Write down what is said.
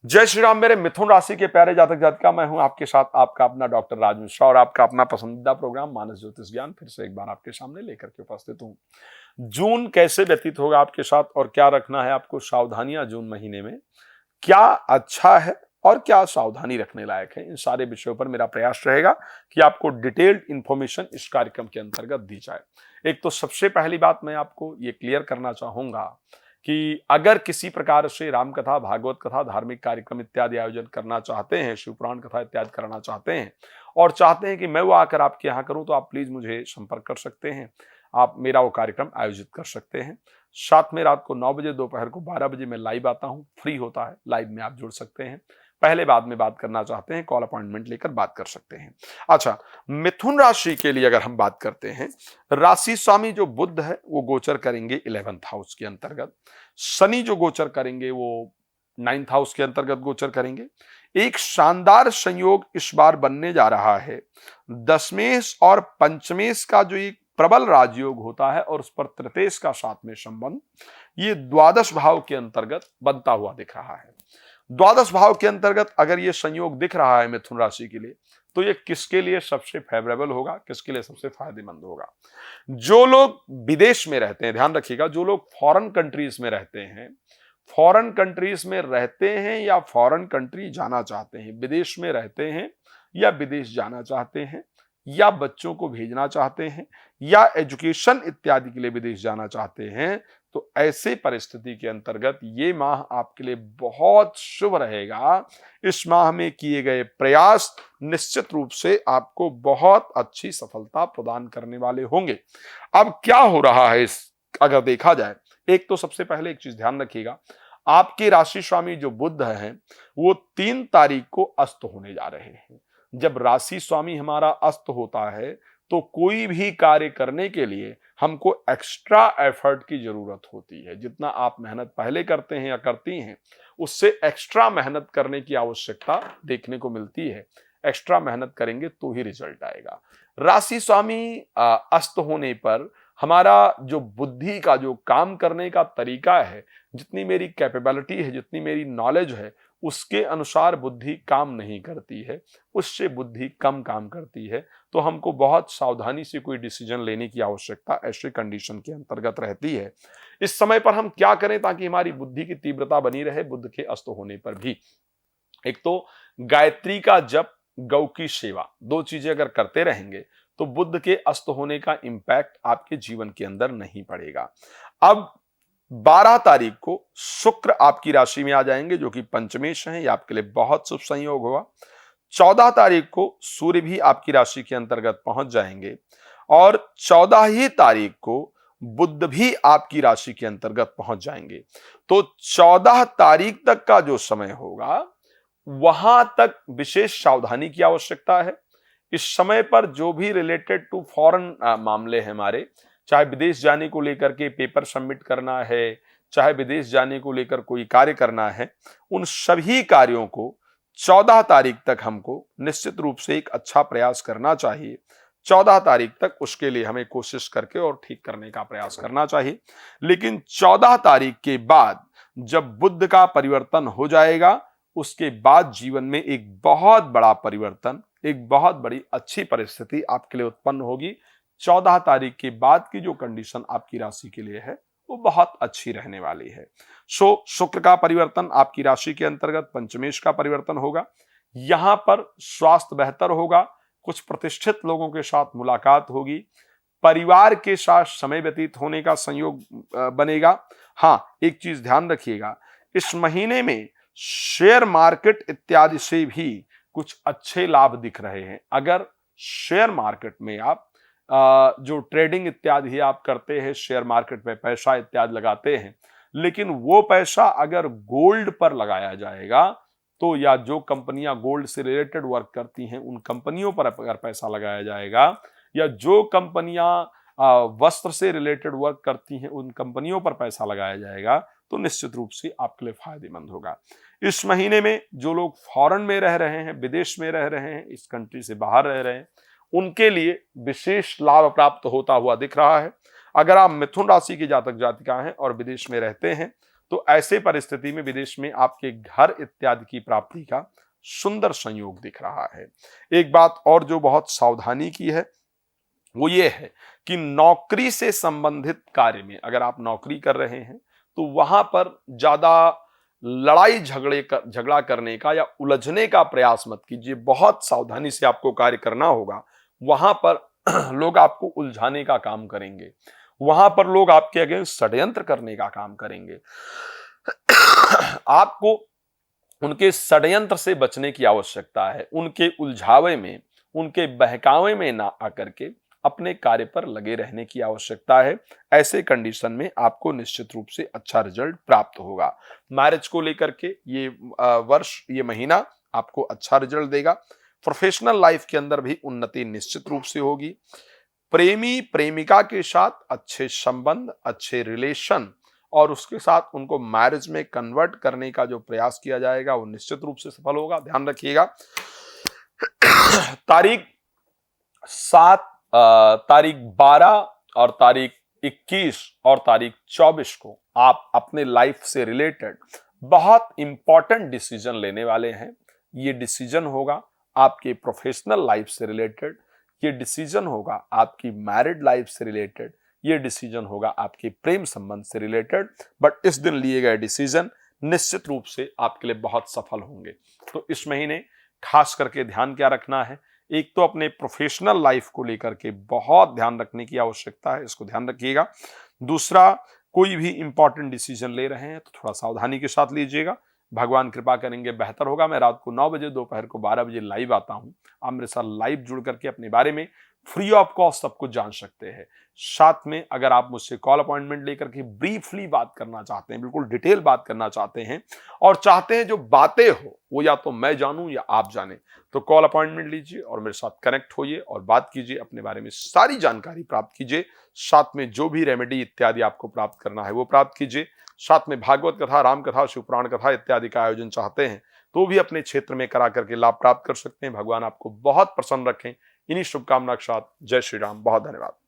जय श्री राम मेरे मिथुन राशि के प्यारे जातक जातिका, मैं हूं आपके साथ आपका अपना डॉक्टर राज मिश्रा और आपका अपना पसंदीदा प्रोग्राम मानस ज्योतिष ज्ञान फिर से एक बार आपके सामने लेकर के उपस्थित हूं। जून कैसे व्यतीत होगा आपके साथ और क्या रखना है आपको सावधानियां जून महीने में, क्या अच्छा है और क्या सावधानी रखने लायक है, इन सारे विषयों पर मेरा प्रयास रहेगा कि आपको डिटेल्ड इंफॉर्मेशन इस कार्यक्रम के अंतर्गत दी जाए। एक तो सबसे पहली बात मैं आपको ये क्लियर करना चाहूंगा कि अगर किसी प्रकार से राम कथा, भागवत कथा, धार्मिक कार्यक्रम इत्यादि आयोजन करना चाहते हैं, शिव पुराण कथा इत्यादि कराना चाहते हैं और चाहते हैं कि मैं वो आकर आपके यहाँ करूं, तो आप प्लीज मुझे संपर्क कर सकते हैं। आप मेरा वो कार्यक्रम आयोजित कर सकते हैं। साथ में रात को 9 बजे, दोपहर को 12 बजे मैं लाइव आता हूं, फ्री होता है, लाइव में आप जुड़ सकते हैं। पहले बाद में बात करना चाहते हैं, कॉल अपॉइंटमेंट लेकर बात कर सकते हैं। अच्छा, मिथुन राशि के लिए अगर हम बात करते हैं, राशि स्वामी जो बुध है वो गोचर करेंगे 11th हाउस के अंतर्गत। शनि जो गोचर करेंगे वो 9th हाउस के अंतर्गत गोचर करेंगे। एक शानदार संयोग इस बार बनने जा रहा है। दशमेश और पंचमेश का जो एक प्रबल राजयोग होता है और उस पर तृतीयेश का साथ में संबंध, ये द्वादश भाव के अंतर्गत बनता हुआ दिख रहा है। द्वादश भाव के अंतर्गत अगर ये संयोग दिख रहा है मिथुन राशि के लिए, तो ये किसके लिए सबसे फेवरेबल होगा, किसके लिए सबसे फायदेमंद होगा? जो लोग विदेश में रहते हैं, ध्यान रखिएगा, जो लोग फॉरेन कंट्रीज में रहते हैं, फॉरेन कंट्रीज में रहते हैं या फॉरेन कंट्री जाना चाहते हैं, विदेश में रहते हैं या विदेश जाना चाहते हैं या बच्चों को भेजना चाहते हैं या एजुकेशन इत्यादि के लिए विदेश जाना चाहते हैं, तो ऐसे परिस्थिति के अंतर्गत ये माह आपके लिए बहुत शुभ रहेगा। इस माह में किए गए प्रयास निश्चित रूप से आपको बहुत अच्छी सफलता प्रदान करने वाले होंगे। अब क्या हो रहा है इस अगर देखा जाए, एक तो सबसे पहले एक चीज ध्यान रखिएगा, आपके राशि स्वामी जो बुध हैं वो 3 तारीख को अस्त होने जा रहे हैं। जब राशि स्वामी हमारा अस्त होता है तो कोई भी कार्य करने के लिए हमको एक्स्ट्रा एफर्ट की जरूरत होती है। जितना आप मेहनत पहले करते हैं या करती हैं, उससे एक्स्ट्रा मेहनत करने की आवश्यकता देखने को मिलती है। एक्स्ट्रा मेहनत करेंगे तो ही रिजल्ट आएगा। राशि स्वामी अस्त होने पर हमारा जो बुद्धि का जो काम करने का तरीका है, जितनी मेरी कैपेबिलिटी है, जितनी मेरी नॉलेज है, उसके अनुसार बुद्धि काम नहीं करती है, उससे बुद्धि कम काम करती है। तो हमको बहुत सावधानी से कोई डिसीजन लेने की आवश्यकता ऐसे कंडीशन के अंतर्गत रहती है। इस समय पर हम क्या करें ताकि हमारी बुद्धि की तीव्रता बनी रहे बुध के अस्त होने पर भी? एक तो गायत्री का जप, गौ की सेवा, 2 चीजें अगर करते रहेंगे तो बुध के अस्त होने का इंपैक्ट आपके जीवन के अंदर नहीं पड़ेगा। अब 12 तारीख को शुक्र आपकी राशि में आ जाएंगे जो कि पंचमेश हैं, ये आपके लिए बहुत शुभ संयोग होगा। 14 तारीख को सूर्य भी आपकी राशि के अंतर्गत पहुंच जाएंगे और 14 ही तारीख को बुध भी आपकी राशि के अंतर्गत पहुंच जाएंगे। तो 14 तारीख तक का जो समय होगा वहां तक विशेष सावधानी की आवश्यकता है। इस समय पर जो भी रिलेटेड टू फॉरेन मामले हैं हमारे, चाहे विदेश जाने को लेकर के पेपर सबमिट करना है, चाहे विदेश जाने को लेकर कोई कार्य करना है, उन सभी कार्यों को 14 तारीख तक हमको निश्चित रूप से एक अच्छा प्रयास करना चाहिए। 14 तारीख तक उसके लिए हमें कोशिश करके और ठीक करने का प्रयास करना चाहिए। लेकिन 14 तारीख के बाद जब बुध का परिवर्तन हो जाएगा, उसके बाद जीवन में एक बहुत बड़ा परिवर्तन, एक बहुत बड़ी अच्छी परिस्थिति आपके लिए उत्पन्न होगी। 14 तारीख के बाद की जो कंडीशन आपकी राशि के लिए है वो बहुत अच्छी रहने वाली है। शुक्र का परिवर्तन आपकी राशि के अंतर्गत पंचमेश का परिवर्तन होगा। यहां पर स्वास्थ्य बेहतर होगा, कुछ प्रतिष्ठित लोगों के साथ मुलाकात होगी, परिवार के साथ समय व्यतीत होने का संयोग बनेगा। हाँ, एक चीज ध्यान रखिएगा, इस महीने में शेयर मार्केट इत्यादि से भी कुछ अच्छे लाभ दिख रहे हैं। अगर शेयर मार्केट में आप जो ट्रेडिंग इत्यादि आप करते हैं, शेयर मार्केट में पैसा इत्यादि लगाते हैं, लेकिन वो पैसा अगर गोल्ड पर लगाया जाएगा तो, या जो कंपनियां गोल्ड से रिलेटेड वर्क करती हैं उन कंपनियों पर अगर पैसा लगाया जाएगा, या जो कंपनियां वस्त्र से रिलेटेड वर्क करती हैं उन कंपनियों पर पैसा लगाया जाएगा, तो निश्चित रूप से आपके लिए फायदेमंद होगा। इस महीने में जो लोग फॉरेन में रह रहे हैं, विदेश में रह रहे हैं, इस कंट्री से बाहर रह रहे हैं, उनके लिए विशेष लाभ प्राप्त होता हुआ दिख रहा है। अगर आप मिथुन राशि के जातक जातिका हैं और विदेश में रहते हैं तो ऐसे परिस्थिति में विदेश में आपके घर इत्यादि की प्राप्ति का सुंदर संयोग दिख रहा है। एक बात और जो बहुत सावधानी की है वो ये है कि नौकरी से संबंधित कार्य में अगर आप नौकरी कर रहे हैं तो वहां पर ज्यादा झगड़ा करने का या उलझने का प्रयास मत कीजिए। बहुत सावधानी से आपको कार्य करना होगा। वहां पर लोग आपको उलझाने का काम करेंगे, वहां पर लोग आपके अगेंस्ट षड्यंत्र करने का काम करेंगे। आपको उनके षड्यंत्र से बचने की आवश्यकता है। उनके उलझावे में, उनके बहकावे में ना आकर के अपने कार्य पर लगे रहने की आवश्यकता है। ऐसे कंडीशन में आपको निश्चित रूप से अच्छा रिजल्ट प्राप्त होगा। मैरिज को लेकर के ये वर्ष, ये महीना आपको अच्छा रिजल्ट देगा। प्रोफेशनल लाइफ के अंदर भी उन्नति निश्चित रूप से होगी। प्रेमी प्रेमिका के साथ अच्छे संबंध, अच्छे रिलेशन और उसके साथ उनको मैरिज में कन्वर्ट करने का जो प्रयास किया जाएगा वो निश्चित रूप से सफल होगा। ध्यान रखिएगा, तारीख 7, तारीख 12 और तारीख 21 और तारीख 24 को आप अपने लाइफ से रिलेटेड बहुत इंपॉर्टेंट डिसीजन लेने वाले हैं। ये डिसीजन होगा आपके प्रोफेशनल लाइफ से रिलेटेड, ये डिसीजन होगा आपकी मैरिड लाइफ से रिलेटेड, ये डिसीजन होगा आपके प्रेम संबंध से रिलेटेड। बट इस दिन लिए गए डिसीजन निश्चित रूप से आपके लिए बहुत सफल होंगे। तो इस महीने खास करके ध्यान क्या रखना है, एक तो अपने प्रोफेशनल लाइफ को लेकर के बहुत ध्यान रखने की आवश्यकता है, इसको ध्यान रखिएगा। दूसरा, कोई भी इंपॉर्टेंट डिसीजन ले रहे हैं तो थोड़ा सावधानी के साथ लीजिएगा। भगवान कृपा करेंगे बेहतर होगा। मैं रात को 9 बजे, दोपहर को 12 बजे लाइव आता हूं। आप मेरे साथ लाइव जुड़ करके अपने बारे में फ्री ऑफ कॉस्ट सब कुछ जान सकते हैं। साथ में अगर आप मुझसे कॉल अपॉइंटमेंट लेकर के ब्रीफली बात करना चाहते हैं, बिल्कुल डिटेल बात करना चाहते हैं और चाहते हैं जो बातें हो वो या तो मैं जानूं या आप जाने, तो कॉल अपॉइंटमेंट लीजिए और मेरे साथ कनेक्ट होइए और बात कीजिए, अपने बारे में सारी जानकारी प्राप्त कीजिए। साथ में जो भी रेमेडी इत्यादि आपको प्राप्त करना है वो प्राप्त कीजिए। साथ में भागवत कथा, राम कथा, शिवपुराण कथा इत्यादि का आयोजन चाहते हैं तो भी अपने क्षेत्र में करा करके लाभ प्राप्त कर सकते हैं। भगवान आपको बहुत प्रसन्न रखें। इन्हीं शुभकामना के साथ जय श्री राम। बहुत धन्यवाद।